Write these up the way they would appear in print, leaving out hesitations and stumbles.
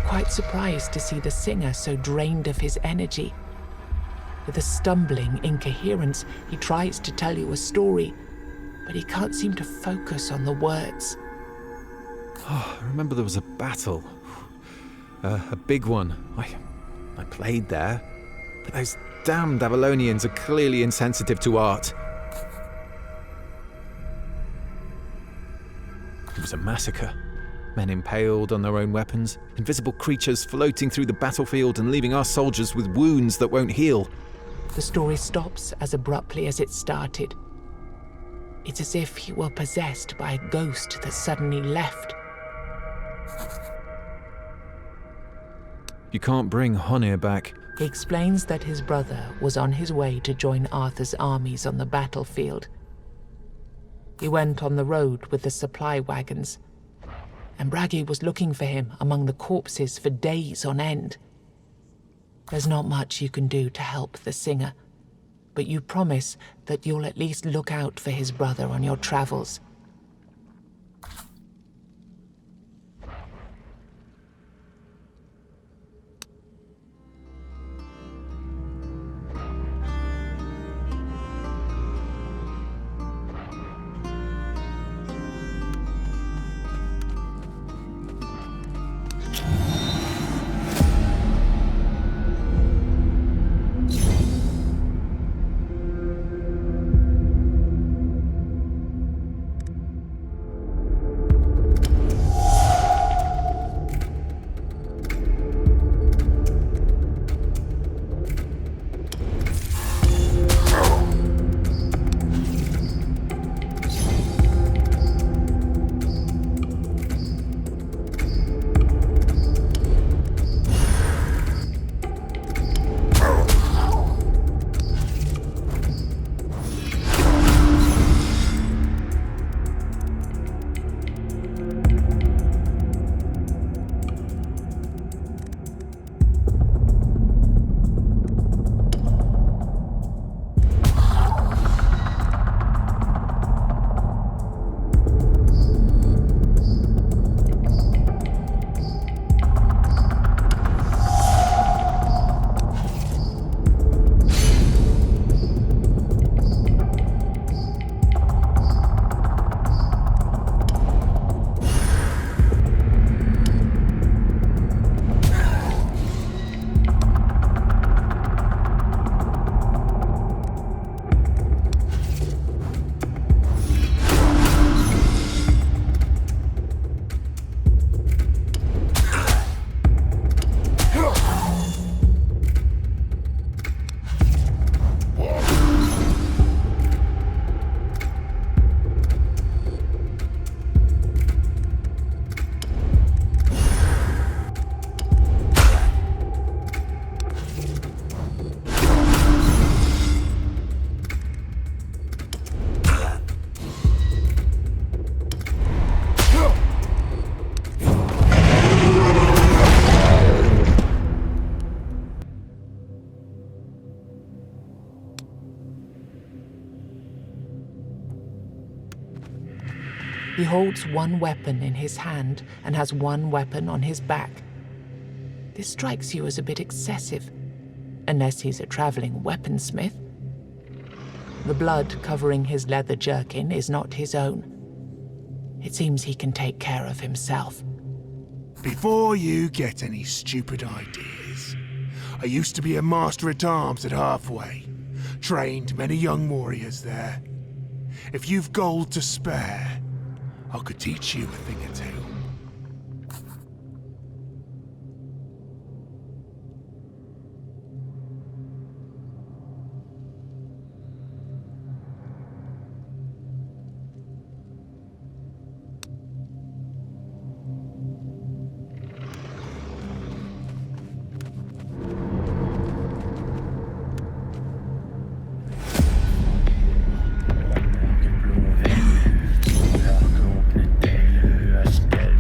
quite surprised to see the singer so drained of his energy. With a stumbling incoherence, he tries to tell you a story, but he can't seem to focus on the words. Oh, I remember there was a battle. A big one. I played there. But those damned Avalonians are clearly insensitive to art. It was a massacre. Men impaled on their own weapons, invisible creatures floating through the battlefield and leaving our soldiers with wounds that won't heal. The story stops as abruptly as it started. It's as if he were possessed by a ghost that suddenly left. You can't bring Honir back. He explains that his brother was on his way to join Arthur's armies on the battlefield. He went on the road with the supply wagons, and Bragi was looking for him among the corpses for days on end. There's not much you can do to help the singer, but you promise that you'll at least look out for his brother on your travels. He holds one weapon in his hand and has one weapon on his back. This strikes you as a bit excessive, unless he's a traveling weaponsmith. The blood covering his leather jerkin is not his own. It seems he can take care of himself. Before you get any stupid ideas, I used to be a master-at-arms at Halfway. Trained many young warriors there. If you've gold to spare, I could teach you a thing or two. Ökenblå väg, ökenåknet dig, höstel.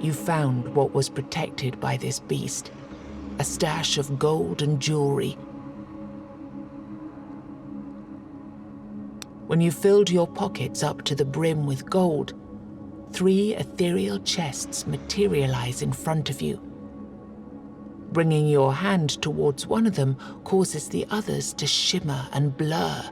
You found what was protected by this beast, a stash of gold and jewelry. When you filled your pockets up to the brim with gold, 3 ethereal chests materialize in front of you. Bringing your hand towards one of them causes the others to shimmer and blur.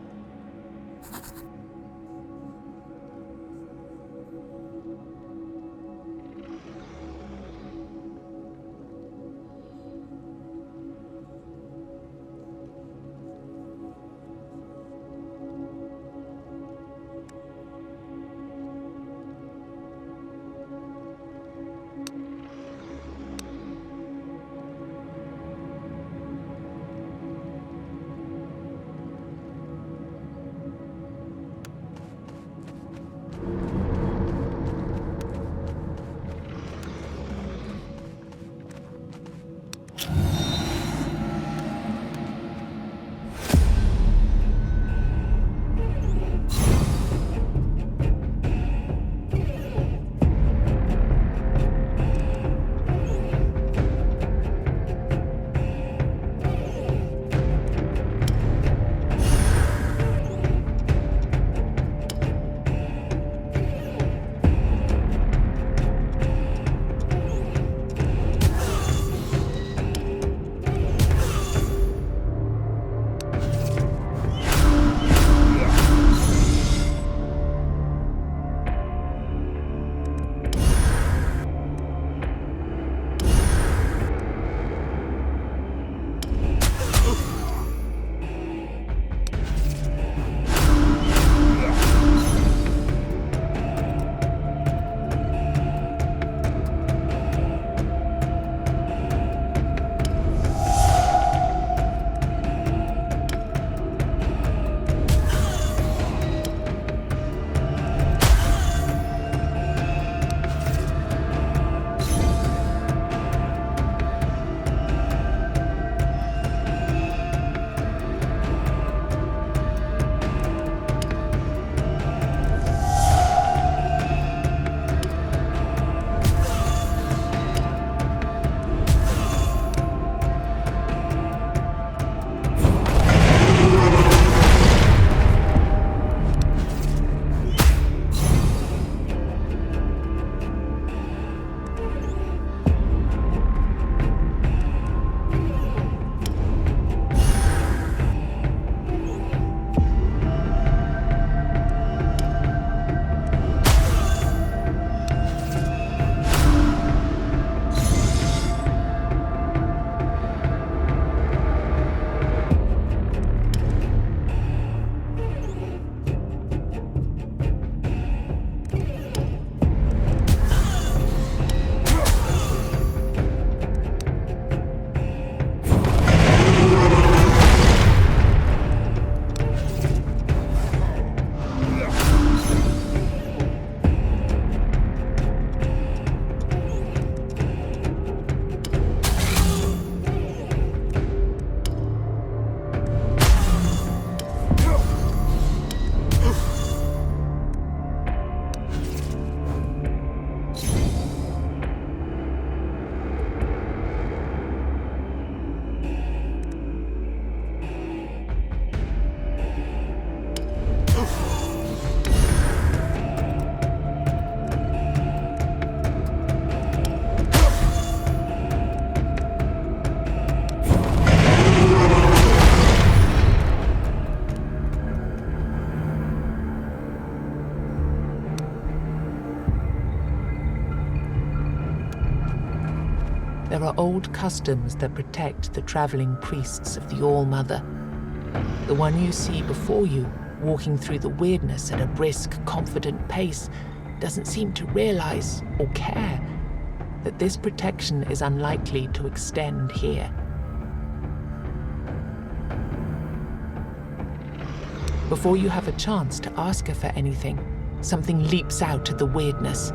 are old customs that protect the traveling priests of the All-Mother. The one you see before you, walking through the weirdness at a brisk, confident pace, doesn't seem to realize or care that this protection is unlikely to extend here. Before you have a chance to ask her for anything, something leaps out of the weirdness.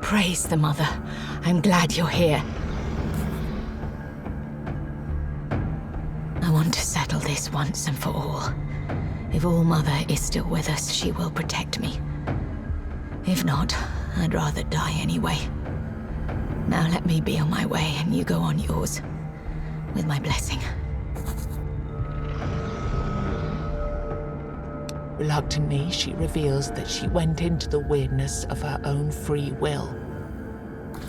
Praise the Mother. I'm glad you're here. I want to settle this once and for all. If All-Mother is still with us, she will protect me. If not, I'd rather die anyway. Now let me be on my way and you go on yours. With my blessing. Reluctantly, she reveals that she went into the weirdness of her own free will.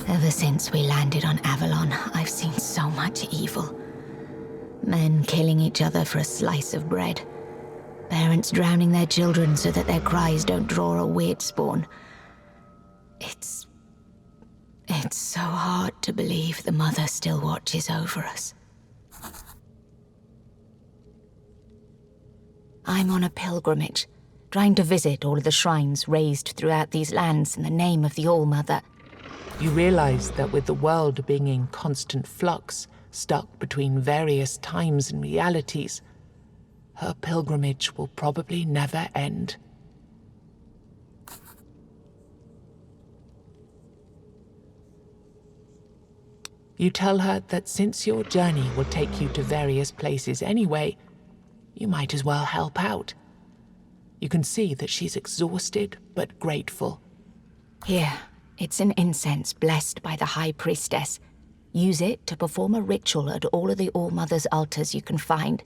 Ever since we landed on Avalon, I've seen so much evil. Men killing each other for a slice of bread. Parents drowning their children so that their cries don't draw a weird spawn. It's so hard to believe the Mother still watches over us. I'm on a pilgrimage, trying to visit all of the shrines raised throughout these lands in the name of the All-Mother. You realize that with the world being in constant flux, stuck between various times and realities, her pilgrimage will probably never end. You tell her that since your journey will take you to various places anyway, you might as well help out. You can see that she's exhausted but grateful. Here, it's an incense blessed by the High Priestess. Use it to perform a ritual at all of the All-Mother's altars you can find,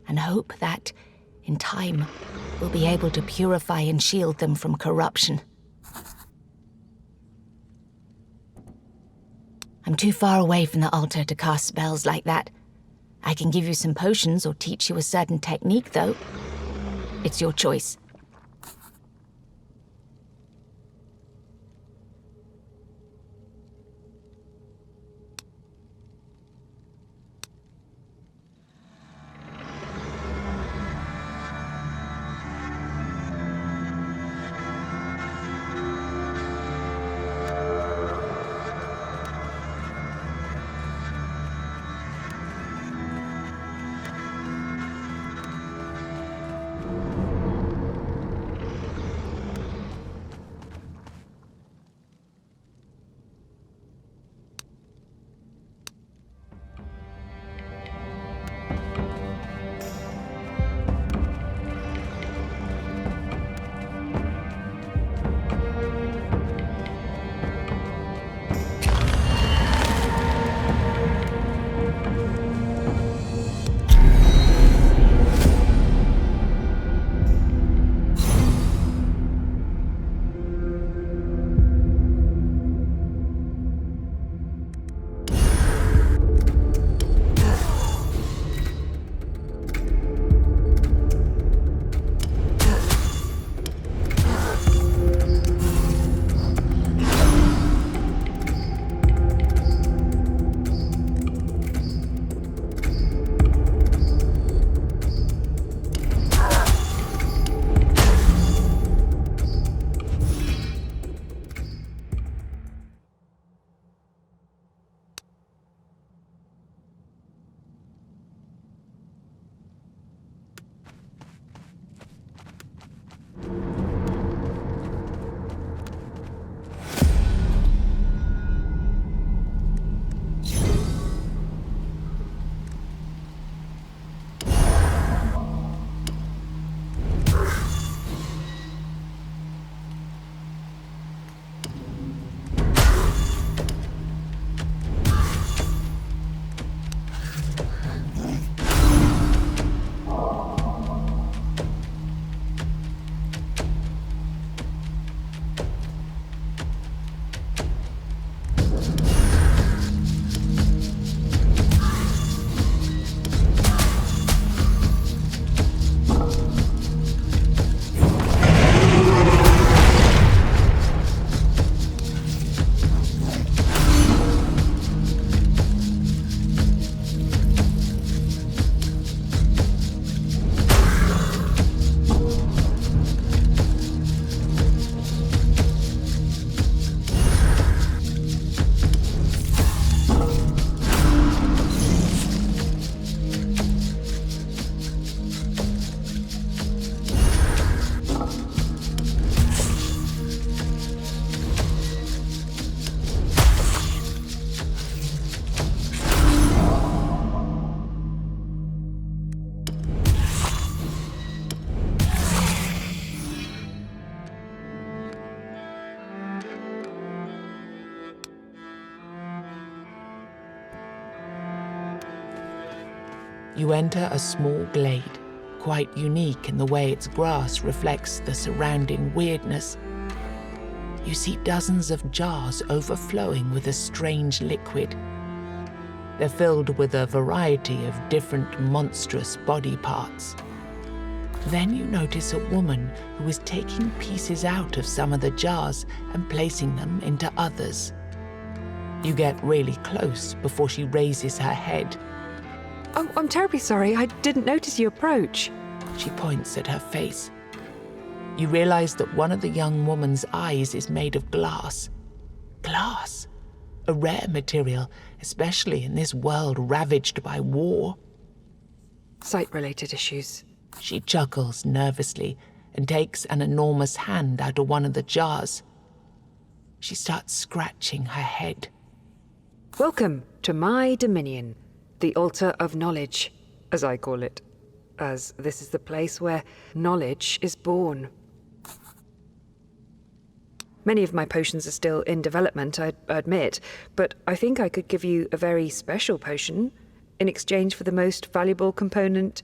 and hope that, in time, we'll be able to purify and shield them from corruption. I'm too far away from the altar to cast spells like that. I can give you some potions or teach you a certain technique, though. It's your choice. You enter a small glade, quite unique in the way its grass reflects the surrounding weirdness. You see dozens of jars overflowing with a strange liquid. They're filled with a variety of different monstrous body parts. Then you notice a woman who is taking pieces out of some of the jars and placing them into others. You get really close before she raises her head. Oh, I'm terribly sorry. I didn't notice you approach. She points at her face. You realize that one of the young woman's eyes is made of glass. Glass? A rare material, especially in this world ravaged by war. Sight-related issues. She chuckles nervously and takes an enormous hand out of one of the jars. She starts scratching her head. Welcome to my dominion, the Altar of Knowledge, as I call it, as this is the place where knowledge is born. Many of my potions are still in development, I admit, but I think I could give you a very special potion in exchange for the most valuable component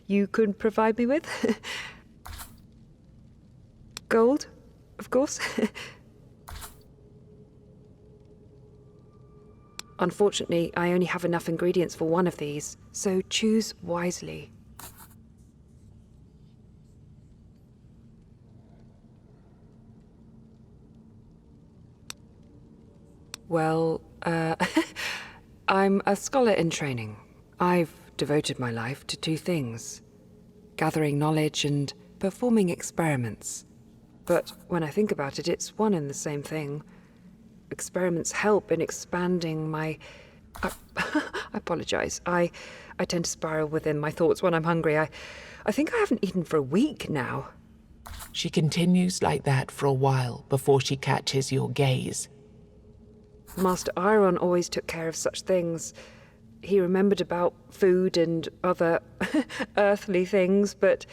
you could provide me with. Gold, of course. Unfortunately, I only have enough ingredients for one of these, so choose wisely. Well, I'm a scholar in training. I've devoted my life to two things: gathering knowledge and performing experiments. But when I think about it, it's one and the same thing. Experiments help in expanding my... I apologize. I tend to spiral within my thoughts when I'm hungry. I think I haven't eaten for a week now. She continues like that for a while before she catches your gaze. Master Iron always took care of such things. He remembered about food and other earthly things, but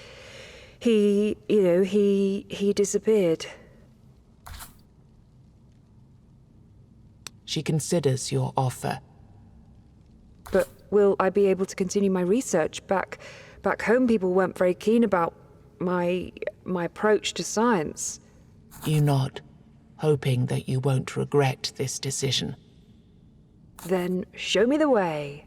he disappeared. She considers your offer. But will I be able to continue my research? Back home, people weren't very keen about my approach to science. You nod, hoping that you won't regret this decision. Then show me the way.